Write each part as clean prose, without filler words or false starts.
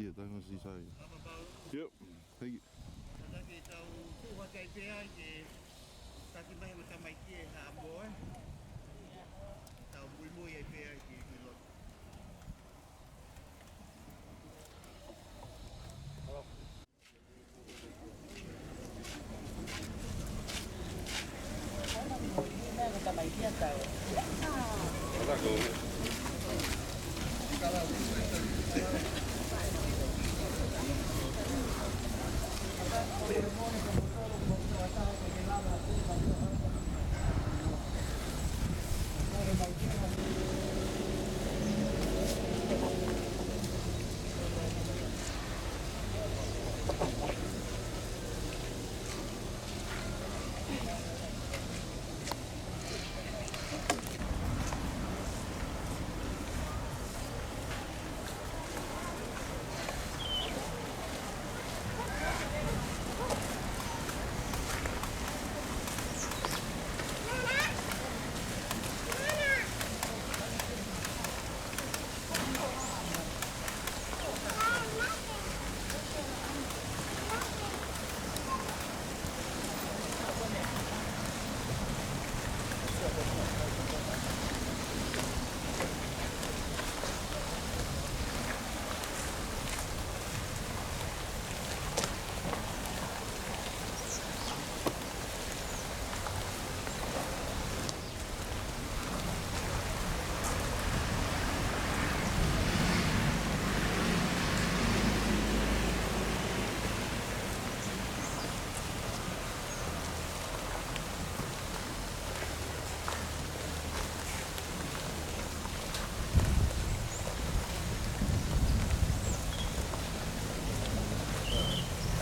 Yeah, that was his eye. Yep. Thank you.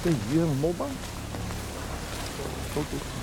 Hey, you have a mobile? Okay.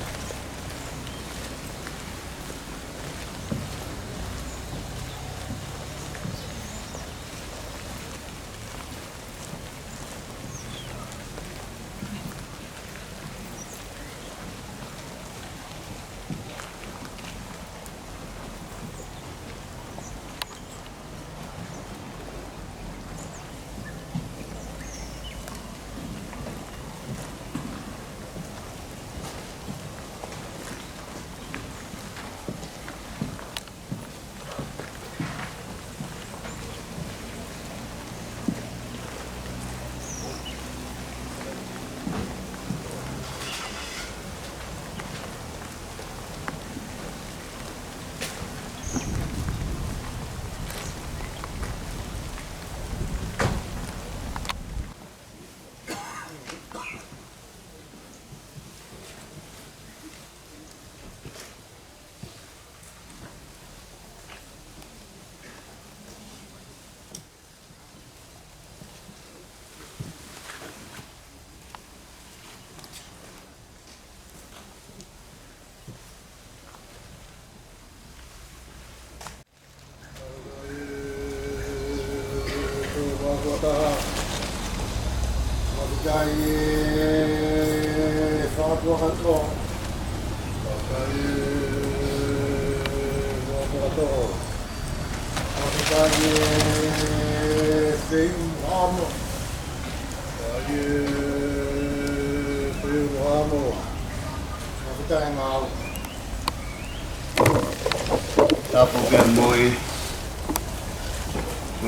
Tapo ke moi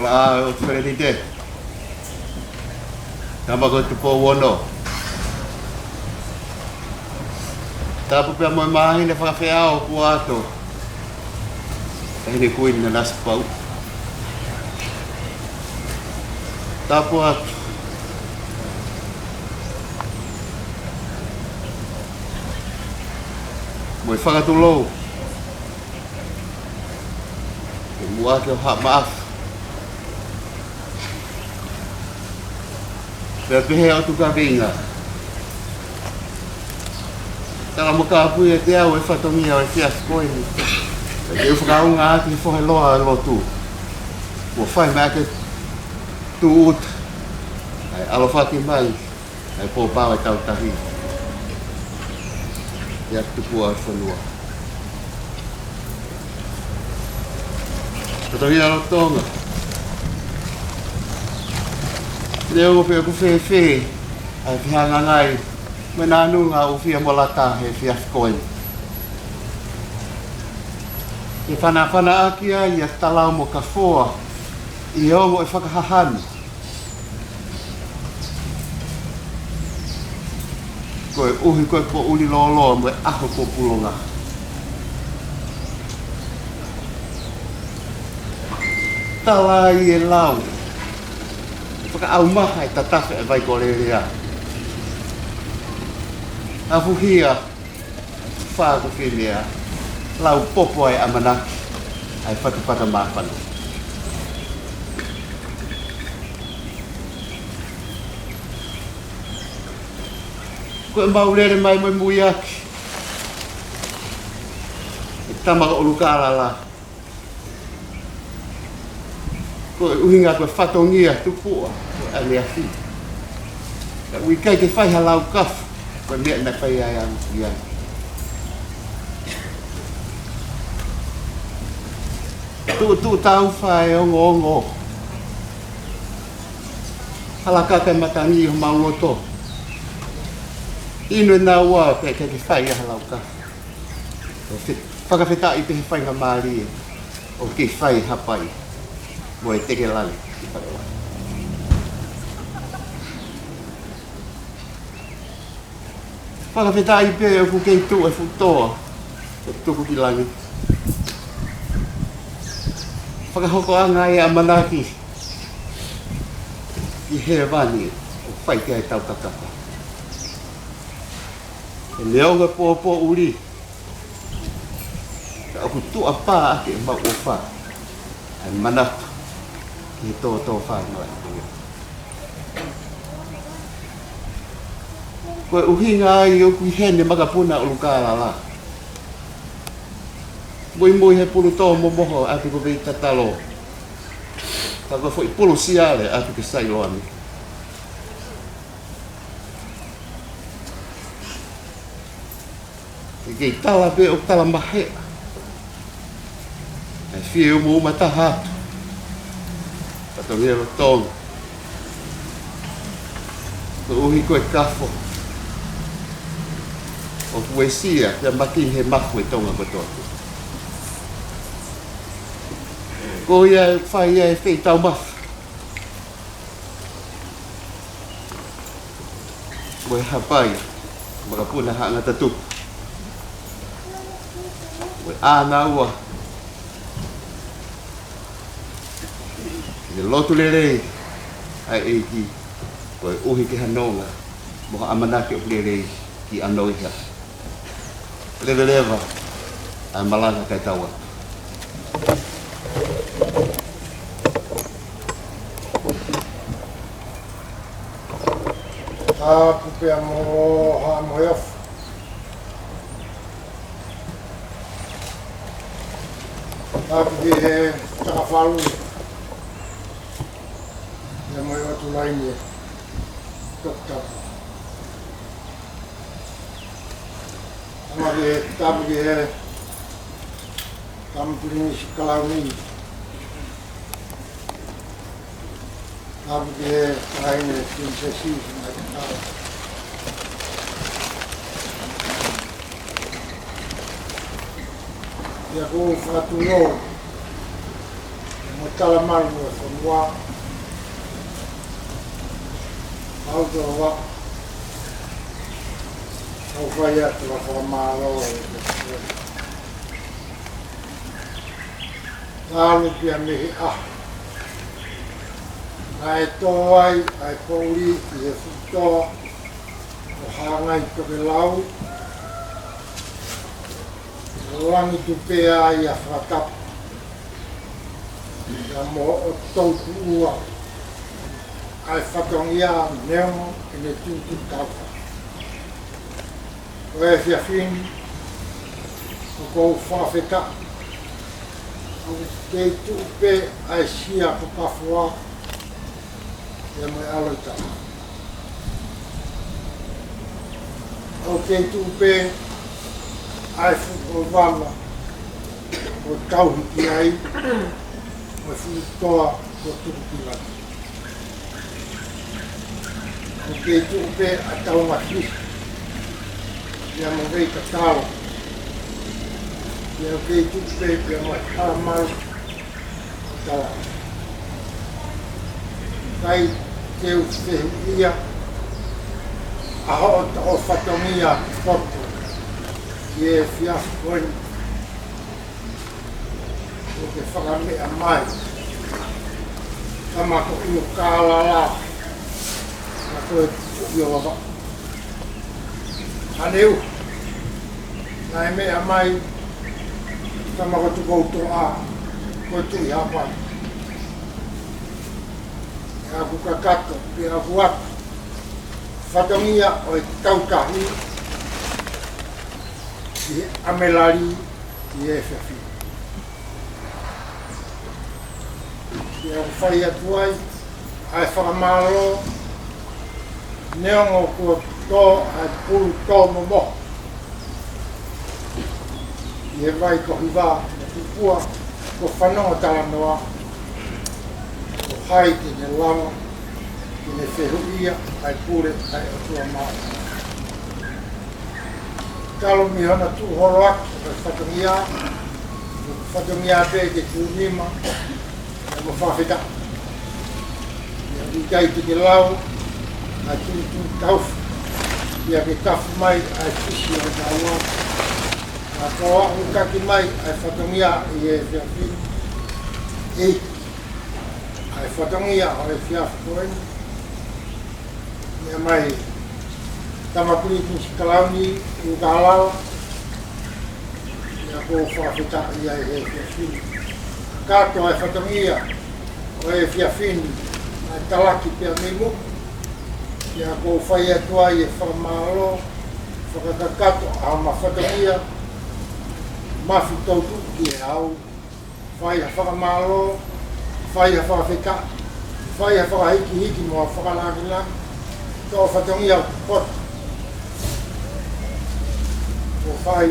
la o tferite tamba ko tupo wono tapo pe moi mai le fa fea o kuato ele kuin na las pau tapo at moi fa tu lo buat maaf tapi heo tu kabinga tala mo ka pu e te au e fatongia o e fias koi e whakau ngā ki whohe loa lo tu mo whai mea ke tu ut ai alofaki mai ai po pāo e tau tahi ia tupua e whanua Fatongia lo tonga Leo pe ku fe ai whianga ngai me nā nunga o whia molata he whia whikoe. E whana akia i a talau mo ka whoa i ongo e whakahahani. Koe uhi koe po uli lolo mo e aho ko pulonga. Tala i e lau. Whakaau maha e tatawhi e vai kore rea. Afu hia, whāku whenea, lau popo ai amanaki, ai whakapata māwhanu. Koe maurere mai mai mui aki. E tamaka o luka alala. Koe uhinga koe whatongia tupua, koe alea fi. Ka ui kai ke whaiha lau kafu, koe mea na whai ai anu ki ai. Tu tau whae ongo. Halaka kai matangi o mauloto. Ino e nā ua pe ke whai aha lau kafu. Whakawheta i pehe whai ngā maari e. O ke whai hapai. Mo e teke lani. Whakawheta i pehe o ku kei tu e futoa. O tuku ki lani. Whakahoko anga e a manaki. I he wani o whai ke ai tau kakapa. E leonga pōpō uri. Ka oku tua pā ake e mau o whā. Ai manaka. Ki tō whā mai. Koe uhinga ai o kui hene makapuna o lukara la. Moi he pulu tō momoho ake ko vei tatalo. Ta ko foi pulu siale ake ke sailoani. Kei tala pe o tala mahe. Ai fie o mo mata hatu. Pato ngero tong. Ko uhi koe kafo. O poesia kia makin he mafu e tonga kototu. Ko ia whai ia e whei tau mafu. Koe hapai. Makapuna hanga tatupu. Ana ua. Ke lotu lelei ai eiki. Koe uhi ke hanonga. Moha amanake o lelei ki anoi hea. Lewa. Ai malanga kai taua. Pupea mo ha mo yofu. Api he takafalu ya mai watu laini toktapu ama he tapu he tampuni sikalauni api he laini prinsesi nakitau ya ko fatuno mo tala malu e fonua auto wa au vai atu la formalo alu pia mihi ai toai ai pouri i e futoa o hanga i toke lau langi tupea i a whakapu. Ia mo o tauku ua. Ai whatongia neongo e ne tutu tauka. O e whiawhini, o kou whawheta. O kei tupe ai sia papawhua. Ia mo e aloita. O kei tupe ai fu o wala o tauhi ki ai o fu toa o tuku ki laki. Porque tu pe atau mati. Dia mengai katau. Dia ke tu pe pe amal tau. Kai teu se ia aho o fatomia foto. Ye fiaf koin. O ke whakame a mai. Kama ko iu kālala. Na koe i o waka. Aneu. Nai mea mai. Kama ko tu koutou a. Koe tu i hapa. E aku kakato. E aku aku. Whatongia o e tautahi. I amelari. I e whiawhi. I au whai atu ai, ai whakamaro, neongo kua tō, ai puru tō momo. I e vai ko hiwa, na tupua, ko whanonga tala noa, ko hai ki ne lama, ki ne whehuia, ai pure, ai atua maa. Kalo mi hana tu horo aku, ai whatongia pe ke tūnima, mo whawheta. Ia kai te lau, a tū tauwhi. Ia ke kafu mai, a tūsi o tāua. A kawa ukaki mai, a whatongia i e whiawhi. E, a whatongia o e whiawhi koen. Ia mai, tamakuri tūsi kalauni, i ukalau. Ia ko whawheta ia e whiawhi. Kato ai whatongia o e whiawhini ai talaki pia mimu ia kou whai atua i e whamalo whakakakato a ma whatongia mawhi tautu ki e au whai a whakamalo whai a whakawheka whai a whakahiki hiki moa whakalakila tō whatongia pot o whai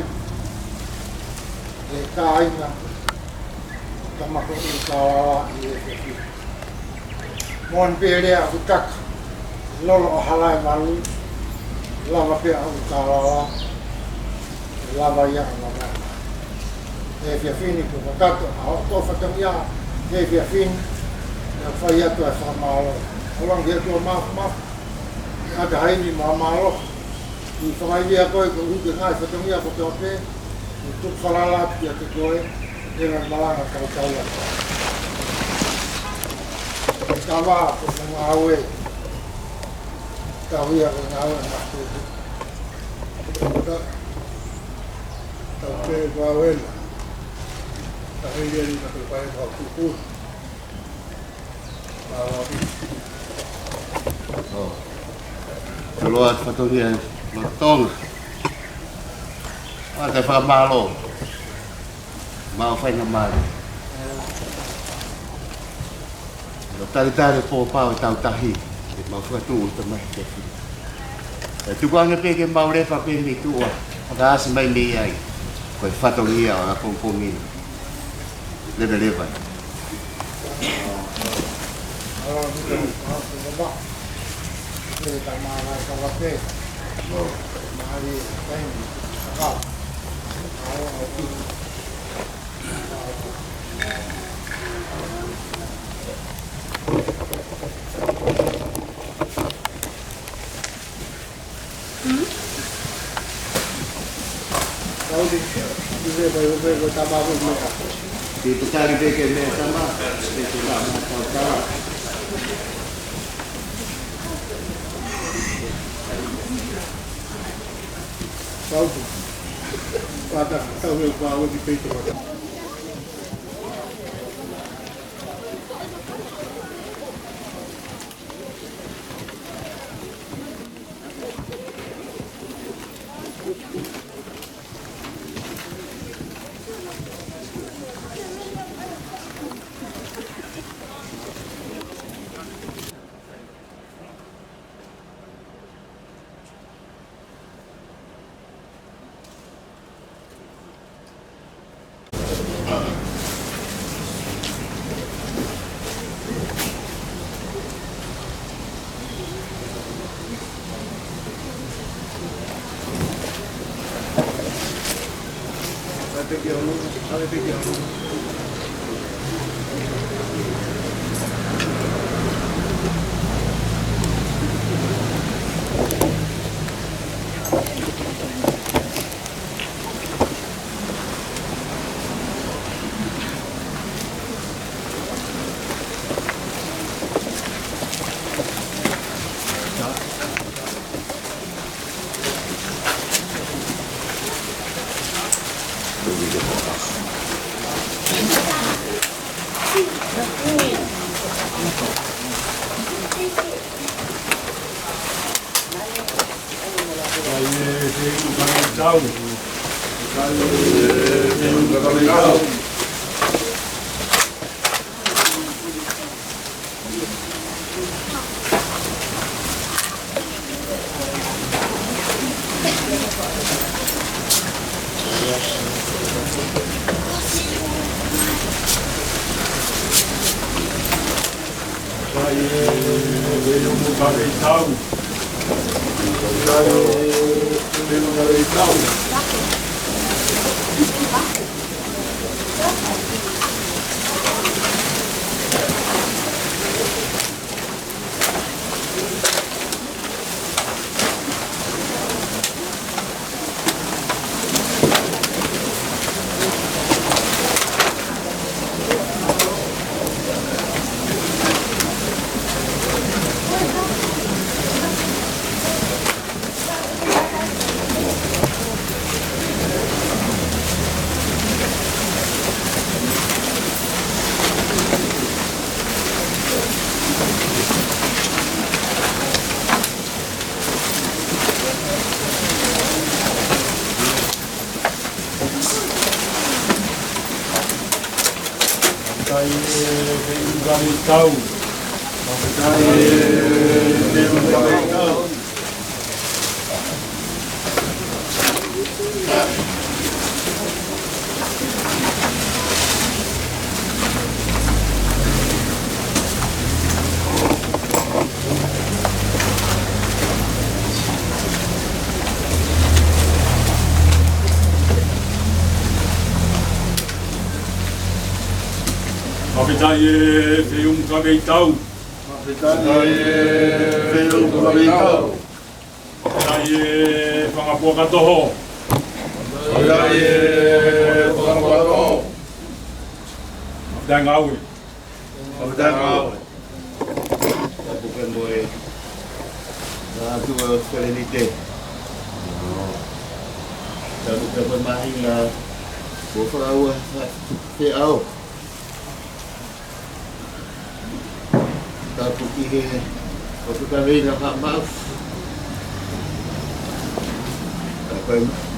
e kāinga tamako i kāwala i e whiawhi. Mon pērea aku taka, lolo o halai malu, lava pēa aku kāwala, lava ia lava. E whiawhini ko whakato, a tō whatangia, e whiawhini, e whai atu e whamalo. Olangi atu o mafu, i ata haini mamalo, i whakaili a koe ko huke ngai whatangia ko tō pē, i tuk whalala atu ki a te koe, dengan malanga kau-kauan. Kawa ko mga awe. Kawia ko mga awe na kutu. Tau pe ko awe na. Tahilia ni na kupai ko kuku. Kalau at whatongia matonga. Wata whakamalo. Mau whai na mare. Lo tari po pao tau tahi. E mau whatu o ta mai te whiri. E tukuanga peke mau refa pe mi tua. Whakaasi mai mi ai. Koe whatongia o a pongpongi. Leva. Di petari beke me sama, beke lah macam tak. Tahu, pada tahu bahawa di peito. Mawhitaie whiung kaweitau. Mawhitaie whangapua katoho. Mawhitai ngaui. Bukan boleh. Tu serenite. Kalau kita bermain lah, berperawah, fiau. Tapi kini, waktu kami nak maaf. Apa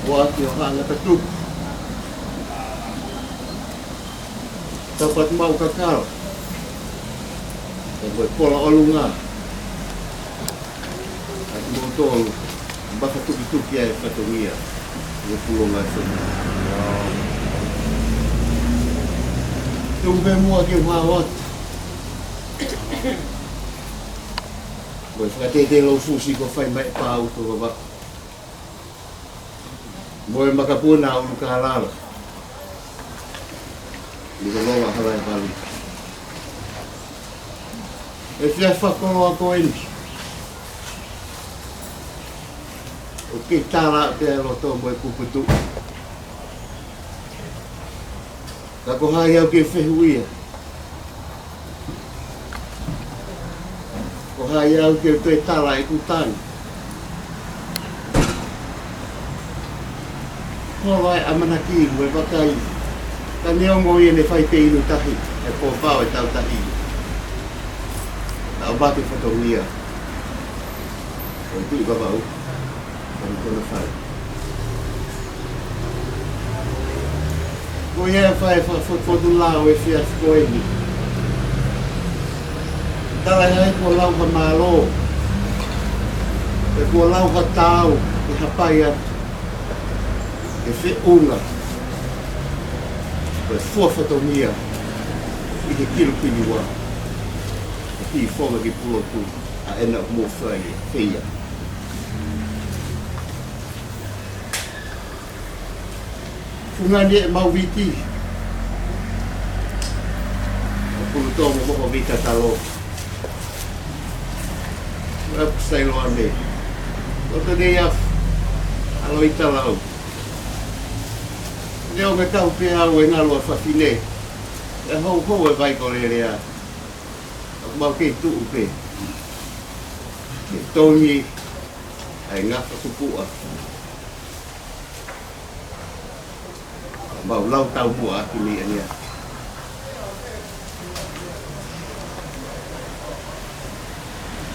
buat yang hanya ketuk. Dapat mau kakal. Dan buat pola olunga. Aku mau tahu, bapa tu itu dia kategori dia pulau langsung. Tu bemu lagi mawat. Buat kata dia lau susi kau fai baik pau tu bapa. Boleh makan pun nak ulu halal. Di kalau halal kali. Siapa kalau aku ini? Okey, cara dia loto buat kuputu. Aku hanya okey fehui. Aku hanya okey tu cara ikutan. Kalau amanaki buat pakai. Kami orang mau yang fai pelu tahi, ekor bawah tahu tahi. Tak ubah tu fotonia. Itu juga bau. Dan kena fai. Kau yang fai foto lau fias kau ini. Dalam yang kau lau kemalo, kau lau katau, kehapaya, kefiunga. Fua fotonia, ini kilo kiliwa. Di forma di pulau tu, enak mau fly, kaya. Fungani mau viti. Puluh mo vita talo. Rap style ande. Oto dia alo italau. Leo me tau pe au e ngalo fafine. E ho e vai ko rea. Mau ke tu pe. Tony ai ngapa kupua. Mau lau tau buah kini ania.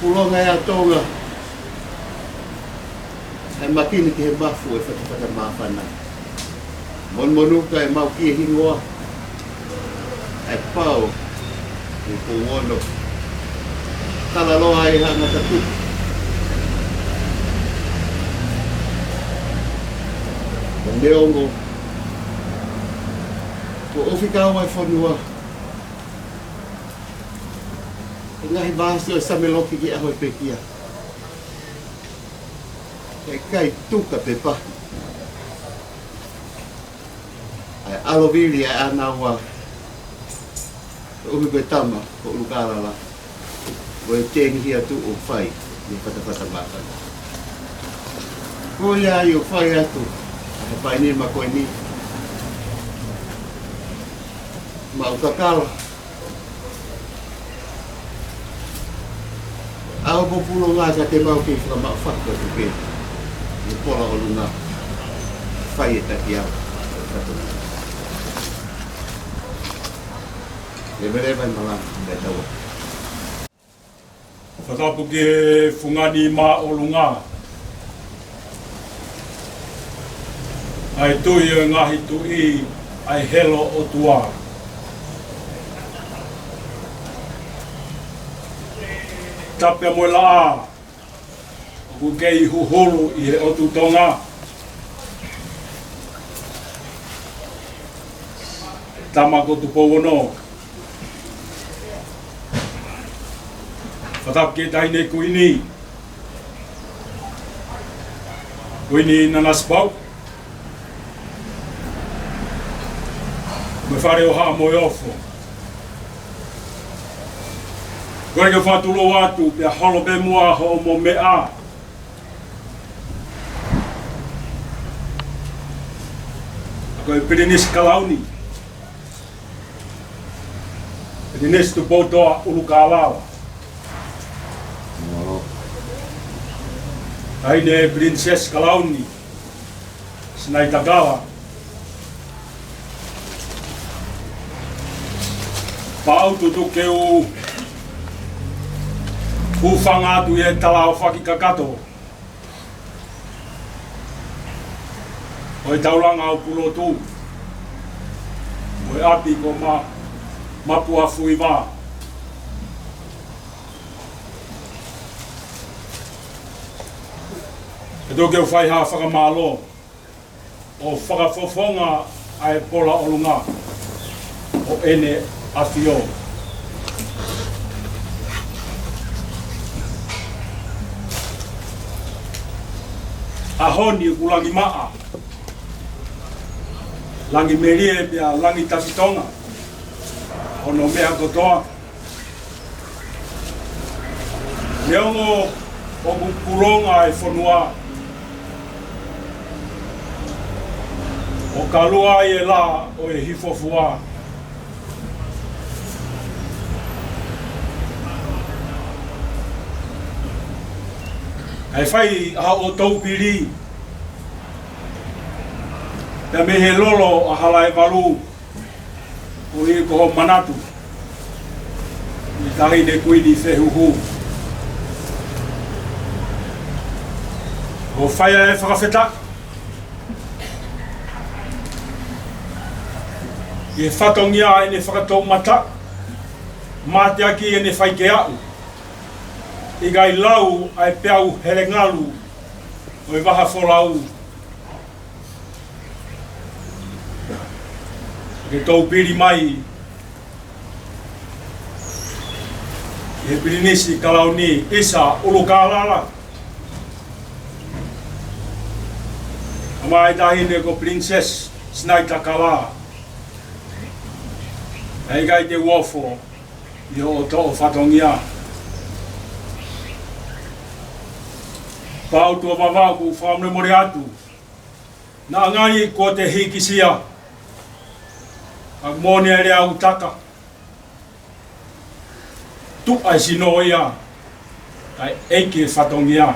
Pulau ngaya tonga. Ai makin ke bafu e fata mafana. Mon kai mau ki hingoa. Ai pau. Ni puono. Kala lo ai hanga tatu. Ndeongo. Ko ofika wa fonua. Ngahi bahasa sa meloki ki ahoy pekia. Kai tuka pepa. Ai alovili ai anawa. Uhi betama ko lukala la. Voi tengi hia tu o fai ni pata makan. Ko ya yo fai atu. Ai pai ni ma ko ni. Mau kakal. Aku populo nga sa te mau ki fra ma fa ko te. Ni pola o luna. Fai ta kia. Lebih malam dah tahu. Whakapu ke Fungani ma o lunga. Ai tui e ngahi tui ai helo o tua. Tapia mo la ku kei huhulu i he o tu tonga. Tamako tu powono. Whatap ke taine kuini. Kuini nanasbau. Me whare o haa moe ofo. Koe ke whatulo atu pia holo be mua ho mo mea. Koe Pirinis Kalauni. Pirinis tu potoa Ulukalawa. Taine Princess Kalauni. Senai Tagawa. Pau tutu keu hufanga tu e talao whaki kakato. Oi tauranga o pulo tu. Oi api ko mapua fui wā. E tō keu whai ha whakamalo. O whakafofonga ai pola o lunga. O ene afio. Ahoni ku langi maa. Langi merie pia langi tafitonga. Ono mea kotoa. Neongo o kukulonga e whanua. O kalua e la o e hifofua. Ai whai a o tau piri. Pea me he lolo a hala e waru. O i koho manatu. I tahi ne kuini whehuhu. O whai e whakawheta. I e whatongia e ne whakatau mata. Mate aki e ne whai ke au. I gai lau ai peau here ngalu o i waha wholau. Ke tau piri mai e Pirinisi Kalauni Isa Ulukalala. Amai tahi ne ko Princess snai takala. Ai gai te wofo i o to whatongia. Pau tua wawau ku whamre more atu. Nā ngani ko te hikisia. Ak mone ere au taka. Tu ai sino ia. Ai eke whatongia.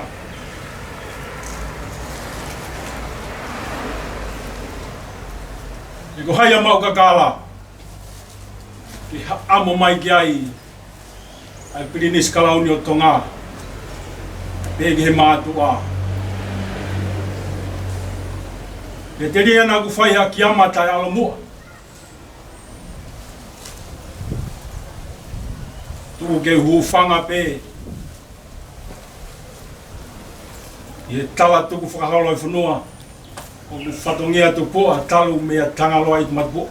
E ko hai amau kakala. Ki amo mai ki ai. Ai pirinis kalauni o tonga. Pegi he mātua. E te rea nā ku whaiha ki amata e alo mua. Tu ke huwhanga pē. I e tala tuku whakahalo i whanua. O ku whatongia tu poa talu mea tangaloa i matpo.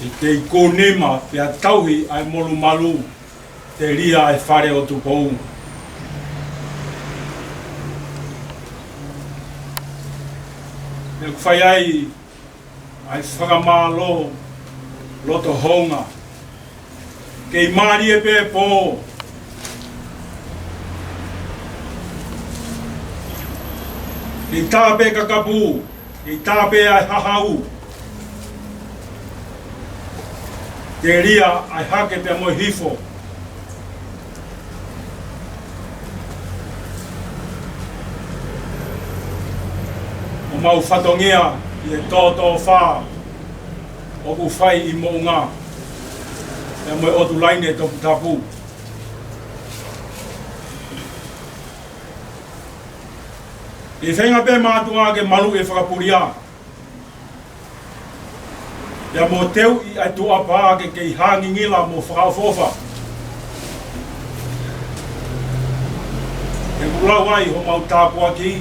I te i kōnema pia tauhi ai molu malu te ria ai whare o tu pou. Me ku whai ai whakamālo loto honga. Kei māri e pē pō. Kei tāpē kakapu, kei tāpē ai hahau. Te ria ai hake te mo hifo. O mau whatongia i e tōtō whā. O ku whai i mo ngā. E mo otu laine toku tapu. I whenga pē mātua ke malu e whakapuria. Ia mo teu i ai tua pā ke kei hangi ngila mo whakafofa. E ku lau ai ho mau tāpua ki,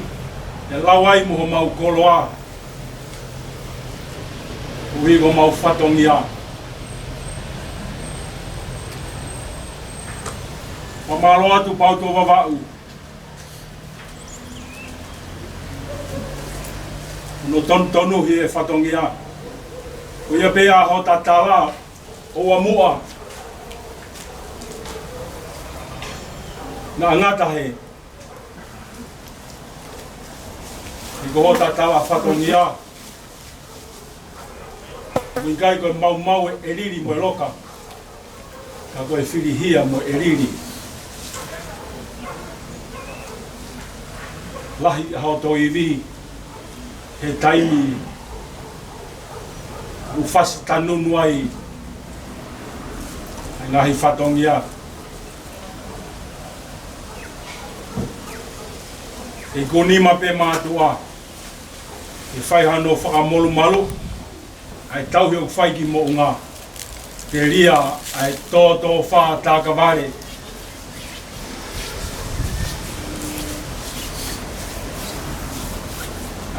e lau ai mo ho mau koloa. Ui ho mau whatongia. Pamalo atu pau tō wawau. No tonu hi e whatongia. O ia pēa ho ta tala o a mua. Nā ngatahe. I ko ho ta tala whatongia. Kui kai koe mau e riri mo e loka. Ka koe whiri hia mo e riri. Lahi hao tō iwi. He taimi. U fasi tanunu ai. Ai ngahi whatongia. E konima pe mātua. E whai hano whakamolu malu. Ai tauhi o whai ki mo ngā. Te ria ai tōtō wha tākaware.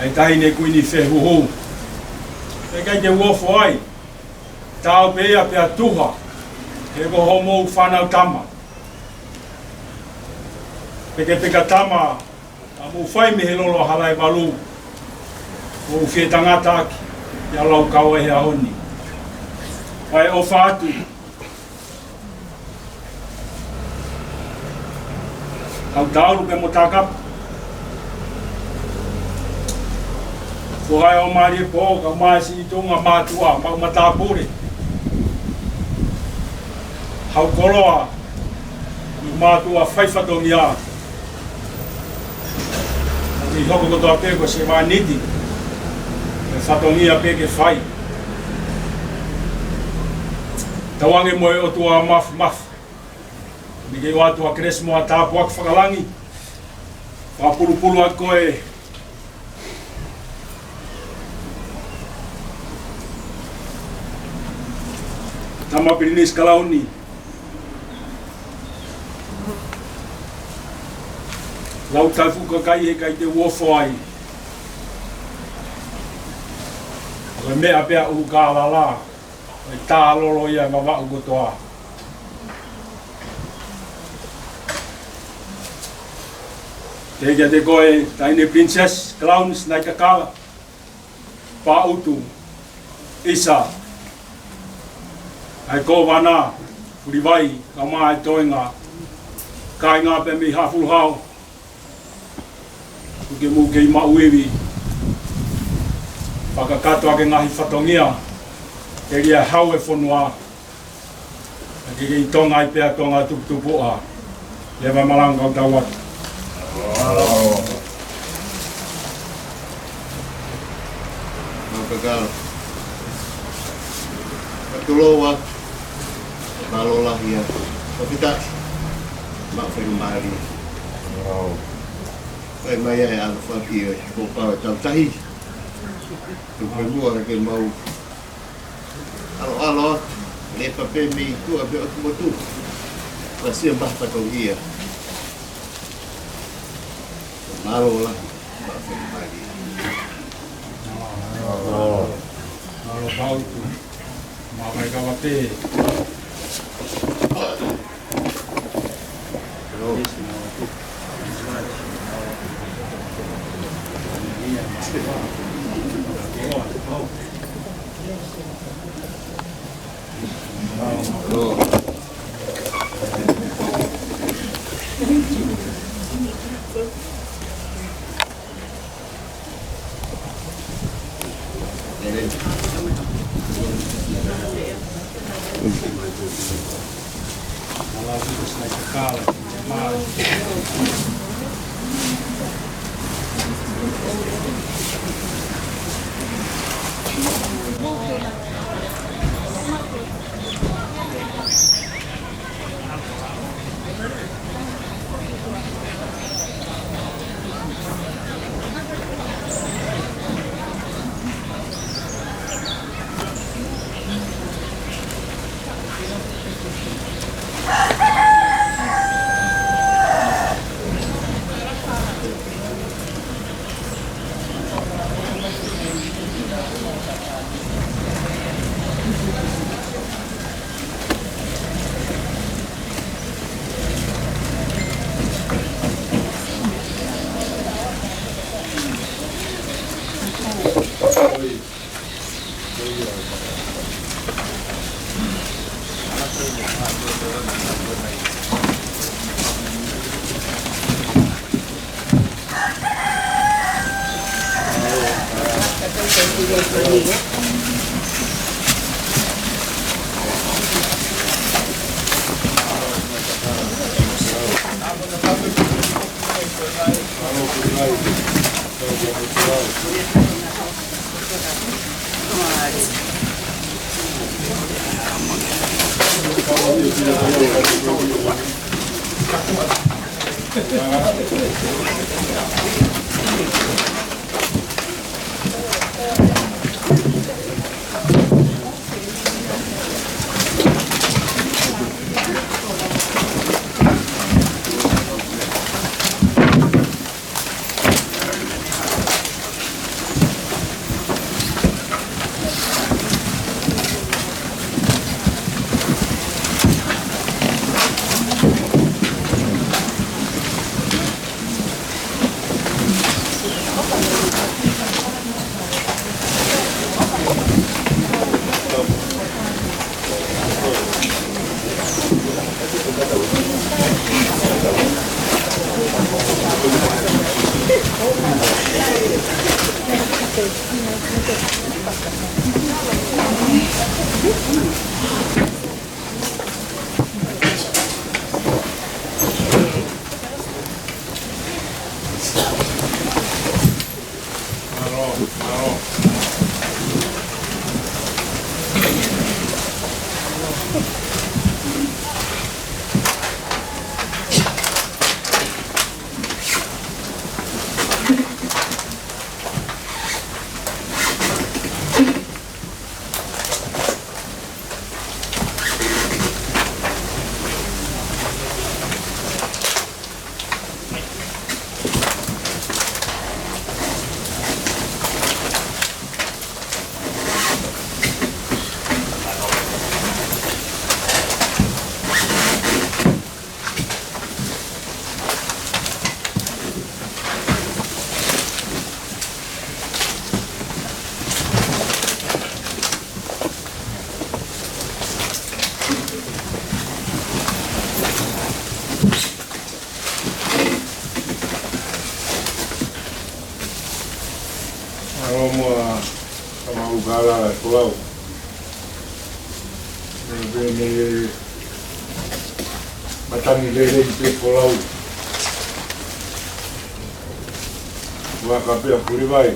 Ai taine kuini whehuhu. E kai te uofo ai, tāu pēia pēa tuha, e ko homo whanau tama. Peke tama, a mu whai mihe lolo harai walu, o whie tangata aki, ia lau kaua hea honi. Ai o whātu. Au tāuru pe mo tākapa. Ko hai o mari e pō, ka mai si i tōnga mātua, mau matāpure. Hau koloa, i mātua whaiwhatongi a. I hoko kotoa pēko se wā niti, e whatongi a pēke whai. Tawange moe o tua maf. Ni kei wātua kresmo a tāpuak whakalangi. Whapurupuru a koe, Tama pirinis kalauni. Lau tai fuka kai e kai te uofo ai. Koe mea pea u ka la. E tā lolo ia mawau kotoa. Te te koe taine Princess Clowns nai kakala. Pautu isa. Ai ko wana puriwai ka mai toinga. Kai ngā pe mi hafulu hao. Kuke mu kei mauewi. Pakakato ake ngahi whatongia. Ke ria hau e whanua. Ke kei tonga i pia tonga tuputupu a. Le vai malanga o tau atu. Mapagalo. Patulowa. Malola hia. Kapita. Mafirumari. Ai mai ai ala whaki ko para tau tahi. Tu pemua ke mau. Alo. Le pape mi tu abe o motu. Pasia bah patongia. Malola. Mafirumari. Malo pautu. Mawai kawate. Wangala Pulau. Ini matangi lele di Pulau. Wakapia Puribai.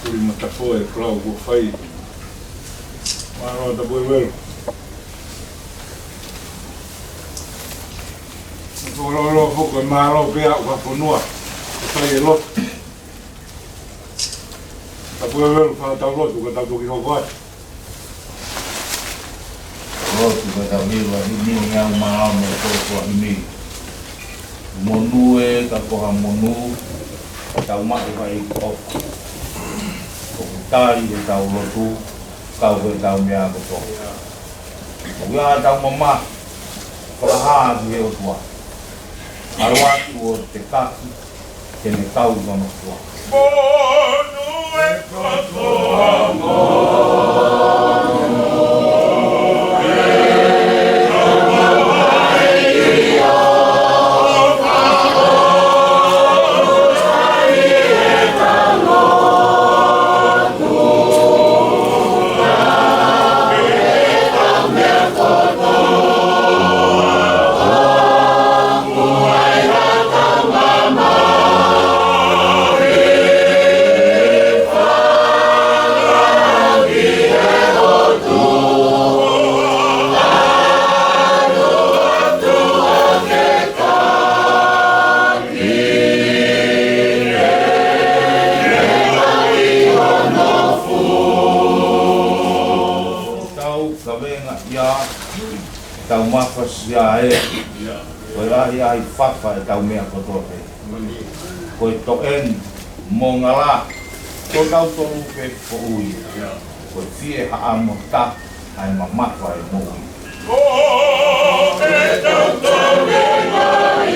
Puri matafoe Pulau Gufai. Mano tabuel. Lo foco malo pia wapunua. Sai lot. Tabuel fa taulo tu kata tu kinokat. Oh, tu kata mila ini yang mau mereka ini. Monue kapoha monu, kau mak ibai kau. Kau tali kau lotu, kau kau mia kau. Kau ya kau mama, kelahan dia tua. Arwah tu tekaki, kene kau mama tua. Monue kapoha tau mafas ya wala ya fafa tau mea kotote ko to en mongala to tau to pe ko ui ko fie ha amota ai mama fa mo o e tau to me mai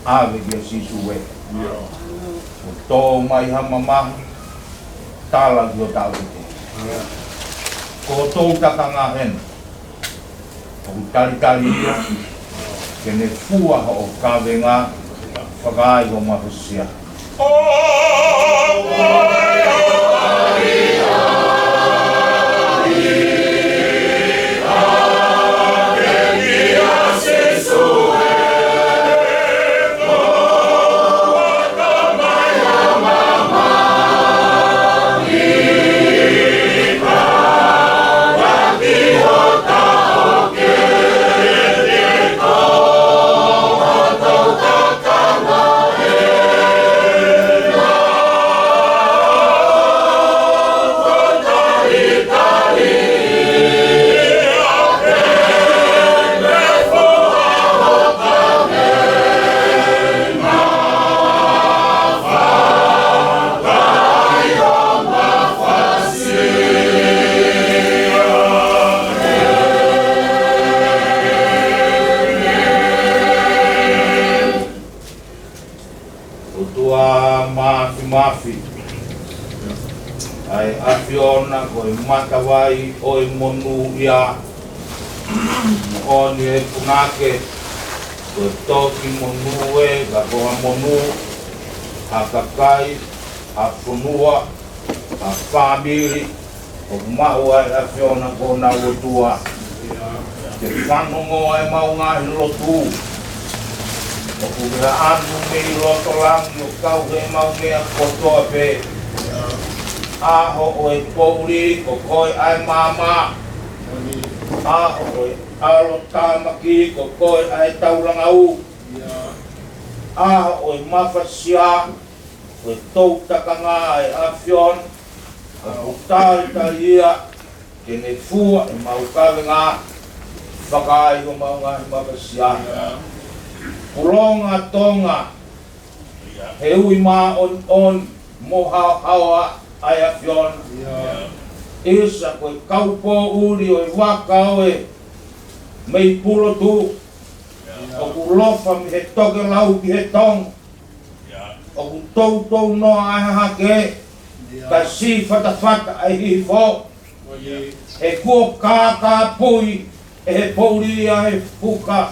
ave dia sisuwe to mai hamama tala yo tau ko to takangahen ko tali kene fua ho kavenga pagai go mahusia mafi ai afiona ko matawai oi monu ya oni punake ko toki monu e ga ko monu akakai afunua a family o maua afiona ko na wotua te fanongo ai maunga lotu o kuga anu mei roto lang no kau he mau mea kotoa pe aho o e pouri ko koi ai mama aho o e alo tamaki ko koi ai taurangau o e mafasia, o e tau takanga e afion, o putai talia, ke ne fua e maukawe ngā, whakai o maunga e mafasia. Pulonga tonga, he ui mā on mo haua ai afion. Isa koe kaupo uri o e waka o e mei pulo tu. O ku lofa mi he toke lau ki he tong. O ku tau noa ai hake. Ka si whatawhata ai hi fo. E kua kā pui e he pouri a he puka.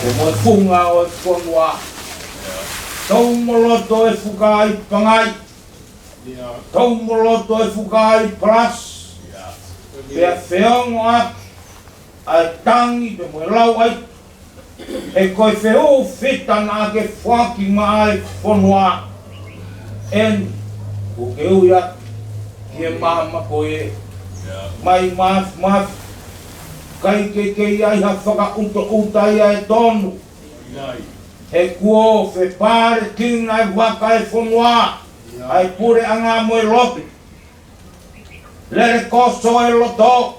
E moe funga o e konua. Tau moloto e fuka ai pangai. Tau moloto e fuka ai plus. Pea whiongo ap. Ai tangi pe moe lau ai. E koe whio whita nā ke whaki mai whanua. En, o ke uia, ki e mahama koe. Mai maf. Kai ke ai ha whaka ia e tonu. He kuo whe pare kinga e waka e whanua. Ai pure anga moe lopi. Lere koso e loto.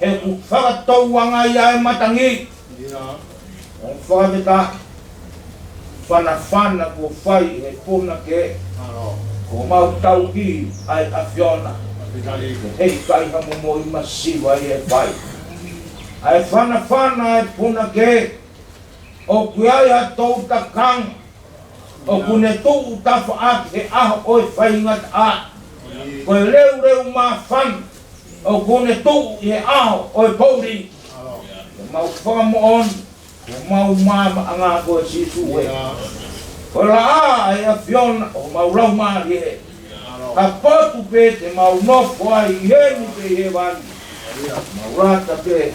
He ku whakatau anga ia e matangi. O whakateta. Whana kua whai e puna ke. Ko mau tau ki ai awhiona. Hei kai hamo mo i masiwa i e whai. Ai whana e puna ke. O kuiai a tau takang. O kune tuu tafa aki he aho oi whaingat a. Koe reu mā whan. O kune tuu i he aho oi pouri. Mau whakamo on. Mau māma anga koe sisu e. Koe la a e a whiona o mau rau maari e. Ka potu pe te mau nofo ai i heni pe he wani. Mau rata pe.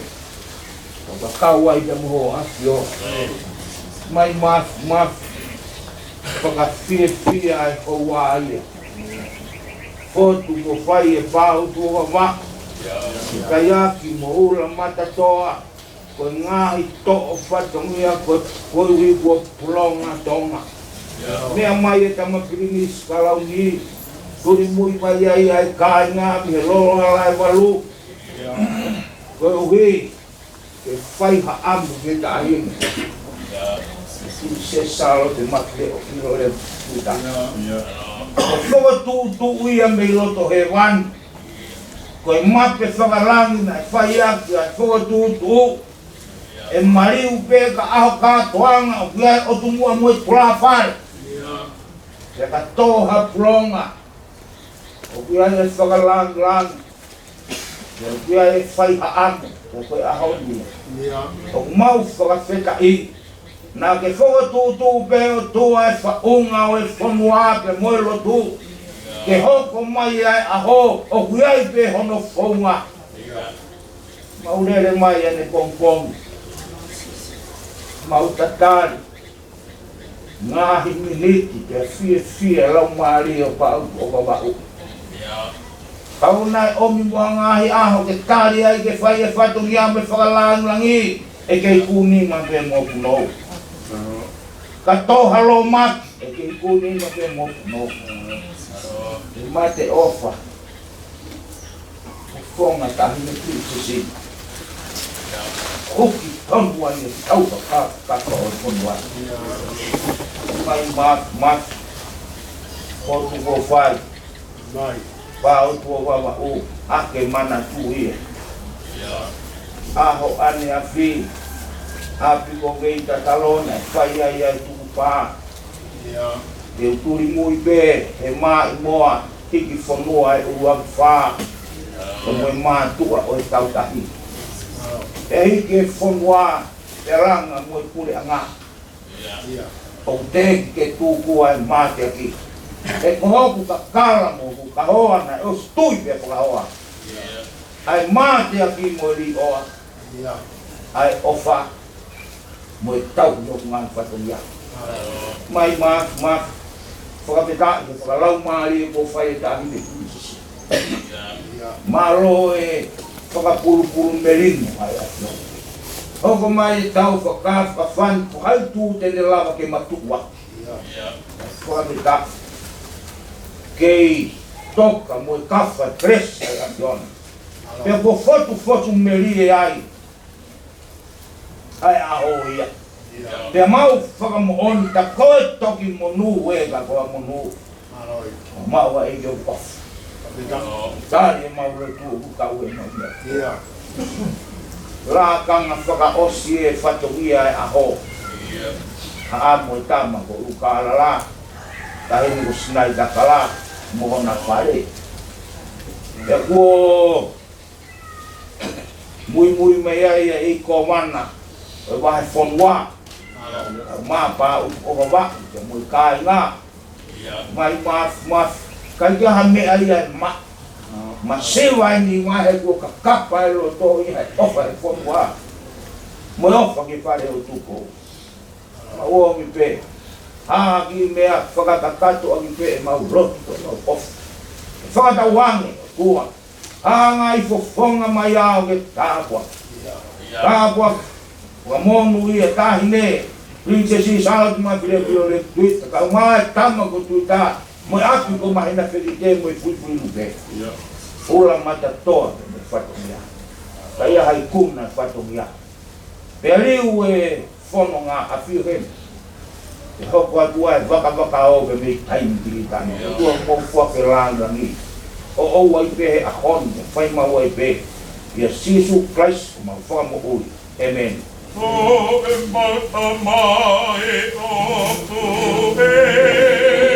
O ka kau ai te moho asio. Mai maf. Whaka fie ai o wāia. Fotu ko whai e pāu tua wa. Kai aki mo ura matatoa. Koe ngāhi to'o whatongia koe hui kua pulonga tonga. Mea mai e tamakiringis kalau ni. Turi mui mai ai kai ngā mi he loro alai walu. Koe hui ke whai haamu ke tahini. Se salo te makle o kiro le puta. O whaka tu ia mei loto he wani. Koe mape whakarangi na whai aki ai whaka tu. E mariu pe ka aho katoanga o kia o tumua mui pula whare. Se ka toha pulonga. O kia e whakarangi. O kia e whai haamu. O koe aho ni. O mau whakawheta i. Nā ke whakatūtū pe o tua e whaunga o e whanua pe moelo tū. Ke hoko mai ai aho o kuiai pe hono whaunga. Maurere mai ane pongpong. Mau tatari. Ngahi miniti te fie lau maari o pau o wawau. Kau nai omi mua ngahi aho ke tari ai ke whai e whatungi ame whakalangi. E kei kuni ma pe mo punou. Ka toha lo mat e ke kuni ma pe mo punou. E mate ofa. O whonga tahi me kritisi. Kuki tonua ni taupa kaka o tonua. Mai mat. Kotu ko whai. Pau tua wawa o ake mana tu ia. Aho ane a fi. Api ko geita talona whai ai tuku pā. Te uturi mui pe he mā i moa hiki whanua e uruak whā. O moe mā tua o e tautahi. E hiki e whanua te ranga moe kure anga. O te ke tūku ai mā te aki. E kohoku ka kala mo ku ka hoa na o stui pe ka hoa. Ai mā te aki mo li oa. Ai ofa mo tau no ngan whatongia. Mai mak whakapeta i whakalau maari ko whai tahi me kuisisi. Maro e whakapuru merino ai atio. Hoko mai tau whakawhawhan, hai tū tene lawa ke matua. Whamita. Kei toka mo kawha tres ai ationa. Pea ko fotu merie ai. Ai aho ia. Pea mau whakamooni ta koe toki monu wega koa monu. Mau wa ege ukof. Tari mau le tu ukau e mau. Rakanga whakaosi e whatogia e aho. Haa mo tama ko uka alala. Tahini ko sinai takala. Mohona whare. Pea kuo mui mai ai e ko wana. E wahe whonua. Mapa o wa ke mui kai ngā. Mai kai kia ha mea ai ma sewa ni wahe ko ka kapa e lo to i hai ofa e whonua. Mo ofa ki whare o tuko. Ma o mi pe. Ha ki mea whakatakato a ki pe e mau roto no ofa. Whakatawange kua. Ha ngai fofonga mai ao ke tāpua. Tāpua. Wa monu ia tahine. Princesi salat ma pile le tuita. Ka mai tama ko tuita. Mo api ko mahina felite mo fui lupe. Ola mata toa me fatomia. Kaya hai kum na fatomia. Peliu e fono nga afiren. E hoko atua e waka o ke me taim tiritani. Tua mo fuake langa ni. O wai pe a hon, fai ma wai pe. Ia Jesu Christ ma whamo ui. Amen. O e mata mai o tu e.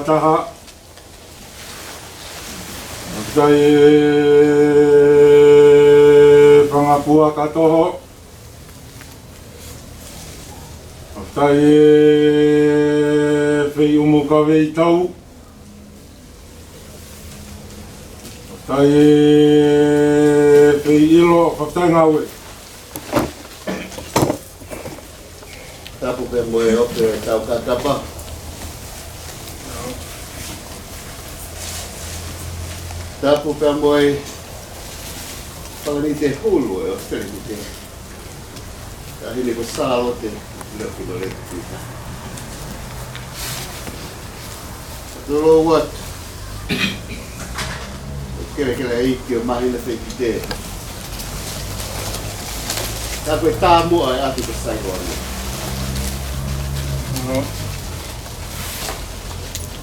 taha. Kai pangapua katoho. Kai fei umukawe I tau. Kai fei ilo whaktangawe. Tapu pe moe ope tau katapa. Tapu pe moe Kalau ni te hulu e o tele ni te. Ja hili ko saalo te loppu do lettuita. Tolo wat. Kele eikki o mahina feiki te. Ta koe tā mua e atu ko saikoani.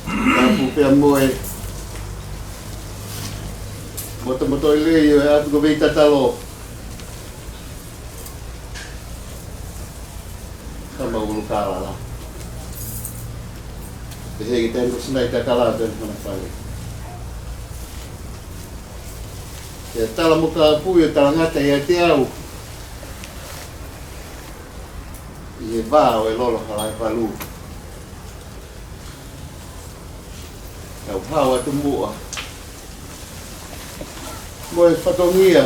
Tapu pia moe. Moto i lei e atu ko veita talo. Tama ulu kalala. Te hegi tenko sinaita kalaa tön mana whare. Ja tala muka puyo tala ngata ia te au. I e vāo e lolo halai palu. Tau hau atu mua. Moe whatongia.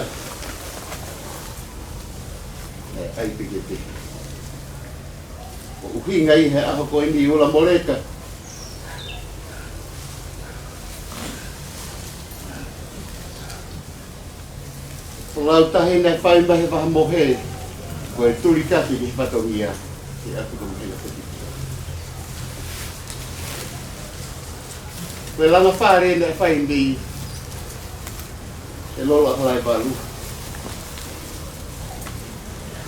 E ai piki. O uhinga i he aho ko ini ula moleka. Lau tahi nei whai mahi waha mohe. Koe tuli kasi ki whatongia. Ki atu ko mhena piki. Koe langa whare nei whai nei. E lolo halai walu.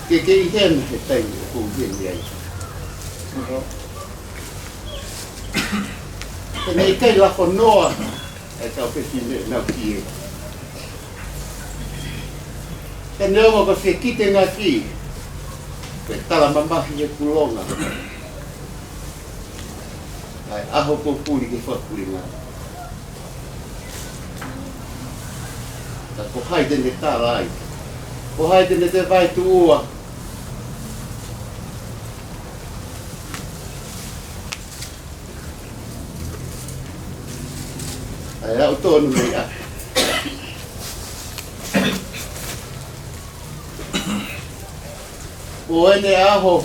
Ke i hen he taingi o kou hien ai. Tenei kei lako noa. E tau peki nau ki e. Te neoma ko se kite ngā ki. Koe tala mamahi e kulonga. Ai aho ko puri ke whakuri ngā. Ta ko haide ne tala ai. Ko haide ne te vai tu ua. Ai au tonu mei a. O ene aho.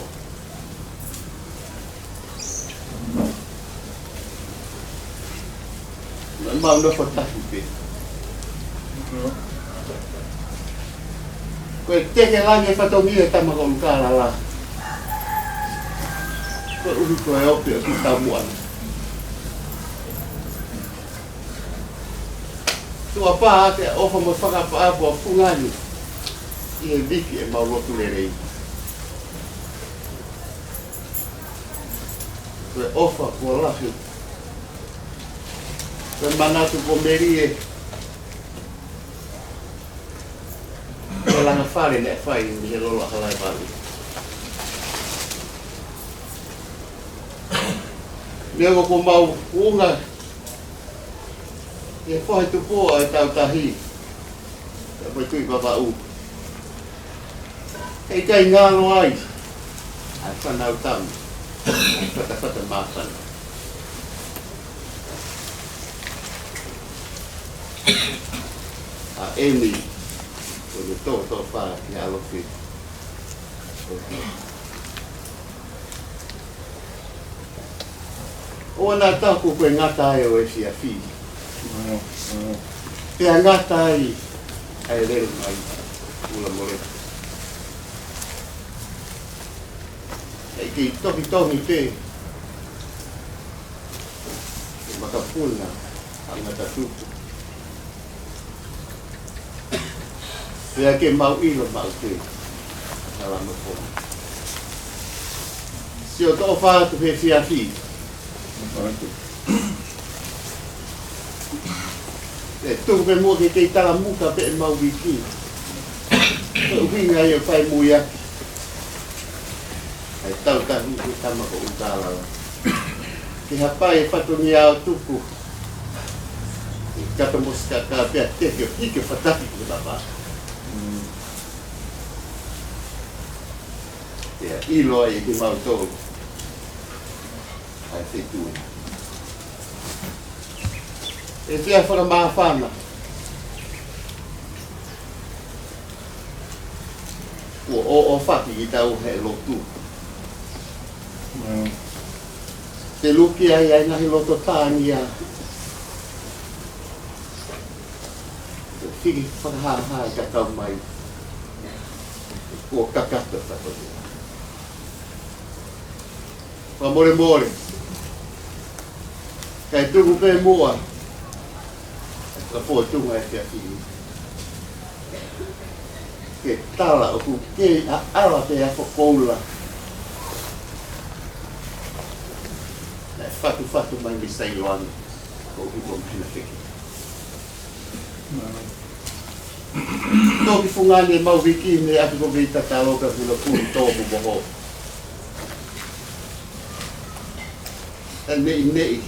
Mau no fotahi pe. Koe teke lange whatongi e tamaka o lukara la. Koe uhi koe opi o ki tamuana. Tua pā te ofa mo whakapaapo a pungani. I he viki e mau lotu le rei. Koe ofa kua lahi. Koe manatu ko merie. Koe langa whare ne whai ni he lolo halai wali. Leo ko mau unga. E whai tu pōa e tau tahi. E poi tui papa u. Hei kai ngālo ai. Ai whanau tamu. Whata māwhana. A eni. O le tō whā ki alofi. O nā tāku koe ngata ai o e si a whi. Pea ngata ai. Ai lere mai. Ula more. Ei ki tohi te. E makapuna. Angata tupu. Pea ke mau ilo mau te. Nala mapona. Si o tō whātu he whia whi. E tūku pe mua ke kei tala muka pe e mau wiki. Ko uhinga i o whai mui aki. Ai tau tahi ki tamako utala. Ki hapai e whatungi ao tuku. I kata moska ka pia teke o hike whataki ki baba. Ia ilo ai ki mau tōru. Ai te tūna. E tia whara māwhana. O whaki i tau he lotu. Te luki ai ai ngahi loto tānia. Fiki whakahaha ka tau mai. Kua kakata whakatua. Wha more more. Kai tuku pe mua. Ka po tunga e te aki. Ke tala o ku ke a ala te a kokoula. Na fatu mai mi sai loani. Ko ki ko pina fiki. Toki fungani e mau wiki ne atu ko vita taloka kula puri topu boho. Nei.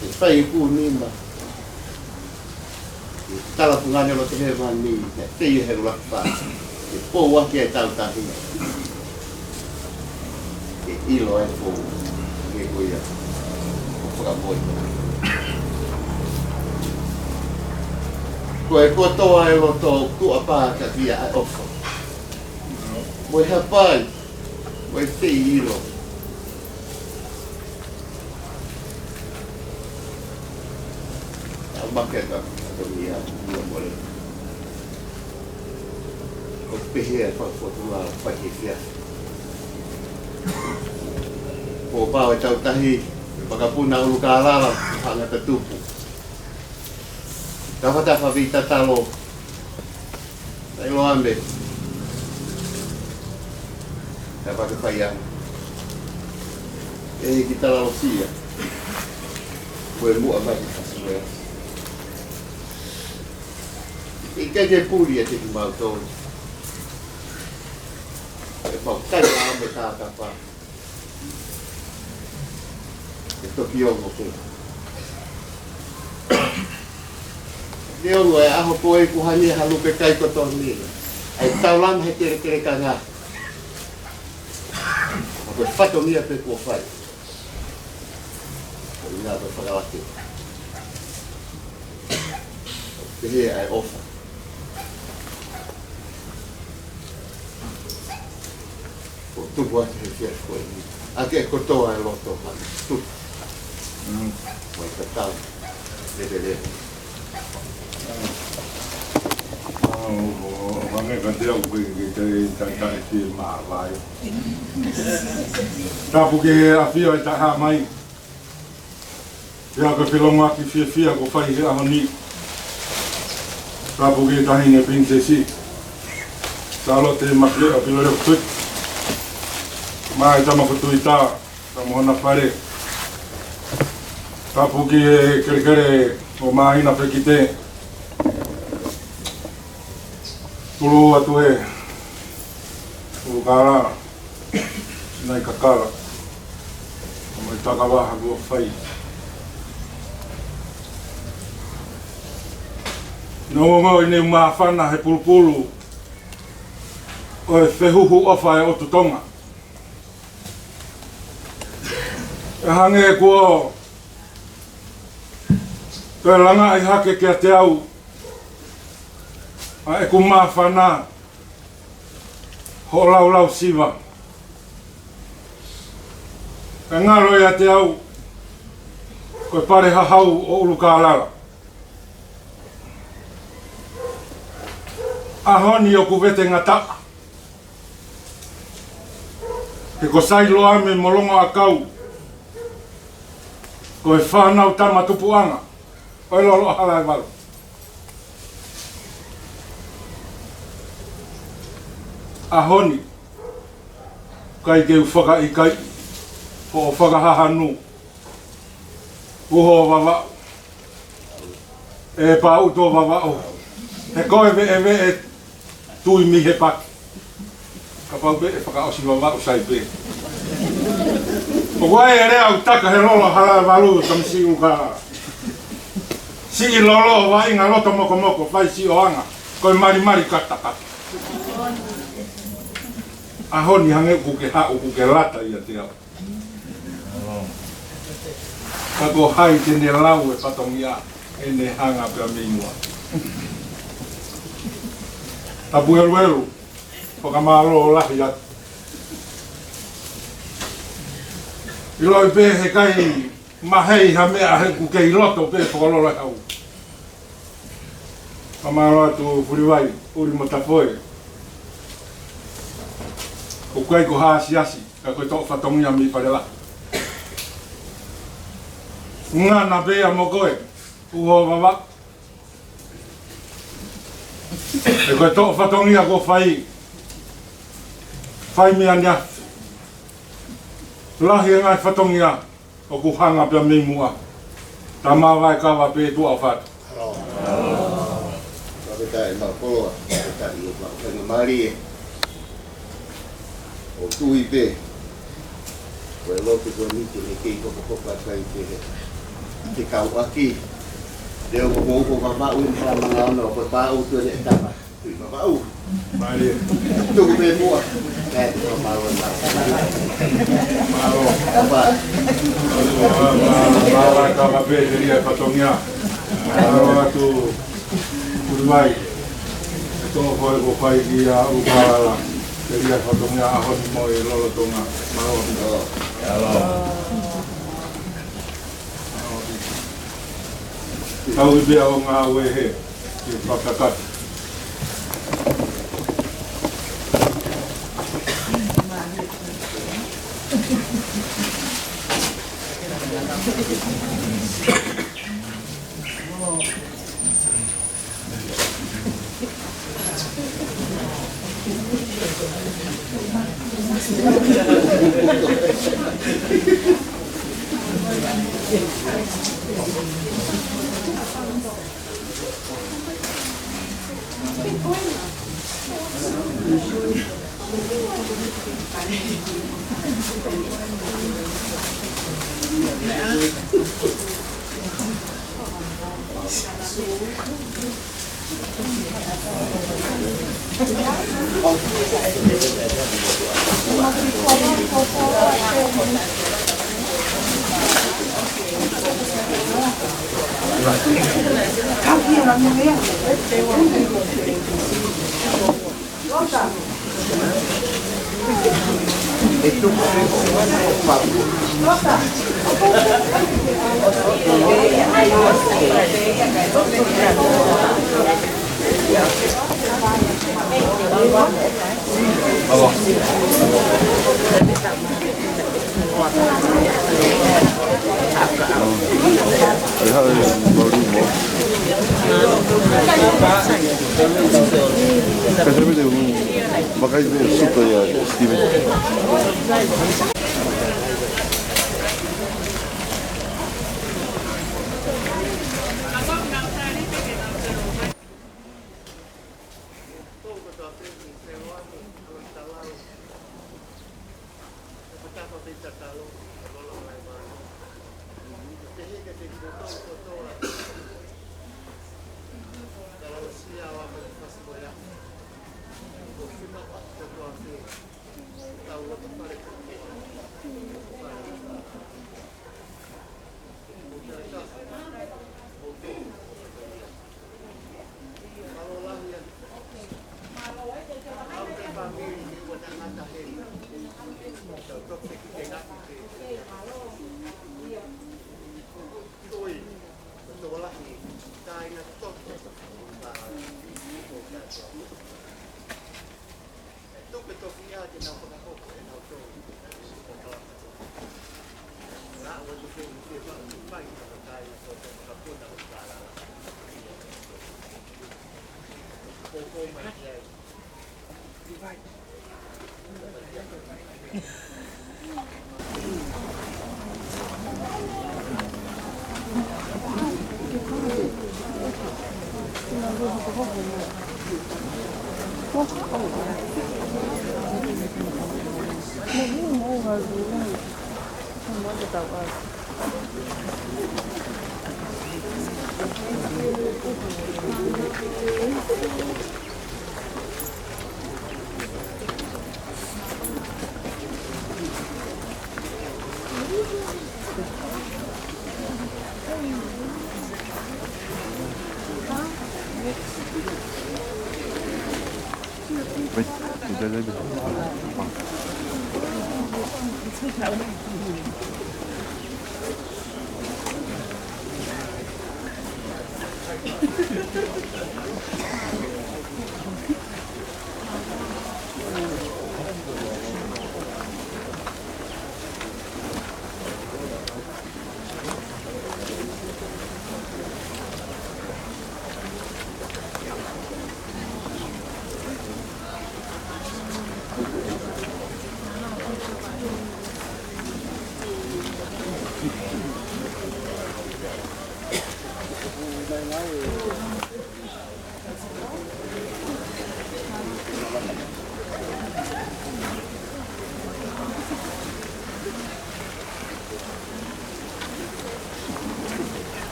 E whai ku nima. E tala fungani lo te he mani, e tei he rula wha. E pō waki e tau tahi. E ilo e pō. E kuia. O whakamoita. Koe kotoa e loto kua pāka kia ai ofa. Moi hapai, moi te ilo. Au maketa, ato mia, mua mole. O pehea e whakotula, whaki kia. Ko pāo e tau tahi, pakapuna ulu ka alala, hangata tupu. Dapat vita talo. Sai lo ambe. Dapat payang. Kita lalu sia. Kue mu apa kita Ika je puri te mau to. E pau tai la me ta pa. Esto kiongo ke. Leo ngoe aho poe kuhani halupe kai koton ni. Ai taulam he tere kanga. Ako fato mia pe ko fai. Ina to whakalaki. Pehe ai ofa. O tuku ate he fia koe ni. Ake kotoa e loto hana. Tuku. Moi katau. Lele. Wange ka te au koe ki te tai ki maa vai. Tapu ke awhia e taha mai. Ia ka whilonga ki whia ko whai he aho ni. Tapu ke tahi ne princesi. Salo te makle a pilo reo tui. Mai tama kutui ta, tamo hona whare. Tapu ke kere o mahina whekite. Tulu atu e tulu kara sinai kakara mai takawaha kua whai no ine mawhana he pulupulu o e whehuhu ofa e otu tonga e hange kua te langa i hake kia te au e ku mawhana ho lau siwa. E ngaro ia te au koe pare hahau o ulu ka alala. Ahoni o kuwete ngata. He ko sailo ame molongo a kau. Koe whanau tama tupuanga. Koe lolo hala e walu. Ahoni kai ke whaka i kai o whakahahanu uho wawa e pa uto wawa o he koe ve e tui mi he paki ka pau be e whakaosi wawa o sai be o wai e rea utaka he lolo hala walu tam si uka si lolo wa inga loto moko fai si oanga koe mari kata ahoni hange kuke hau kuke lata ia te au. Kako hai tene lau e patongia e ne hanga pia minua. Tapu elu, whakamaro lahi atu. Ilo i pe he kai mahei ha mea he ku kei loto pe whakalora au. Kamara tu puriwai, uri matapoe. O koe ko haasiasi, ka koe tō whatongia mi parela. Ngā na bea mo koe, uho wawa. E koe tō whatongia ko whai. Whai mea nia. Lahi ngai whatongia o ku hanga pia mi mua. Tā mawai kawa pe tua whatu. Kita mau keluar, kita ini mau kembali. O tui pe. Kalau tu ni jadi kei kok pakai ke. Ke kau aki. Dia mau bawa uin sama ngano ko tau tu dia tak. Tu bawa. Mari. Tu pe mua. Tu mau mau. Apa? Mawai kawa pe jadi whatongia. Maro tu Puriwai, ito ko ko pai ki a ukala, keria whatongia ahon mo e lolo tonga, maro. Tau i bea o ngā wehe, ki whakatati. Kasih dia makai dia suka ya Steven.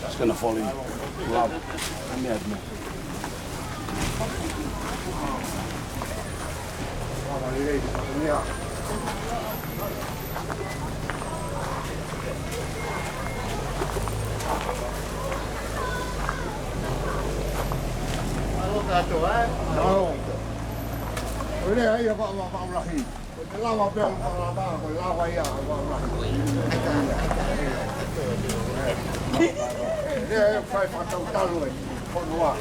It's gonna fall in love. Madman. Ini ayo Pak Rahim. Lama bel lama lama ya Pak Rahim. Ini saya patut tahu ini. Konwa.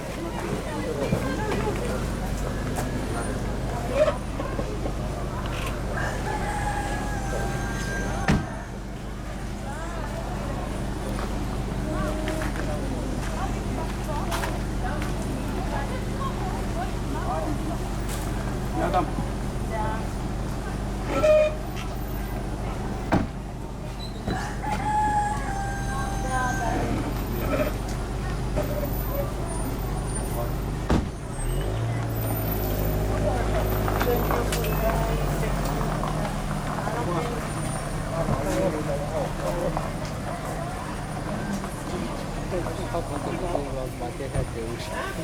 Hãy subscribe cho kênh Ghiền Mì Gõ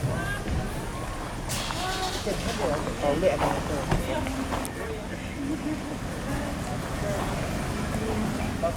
để không bỏ lỡ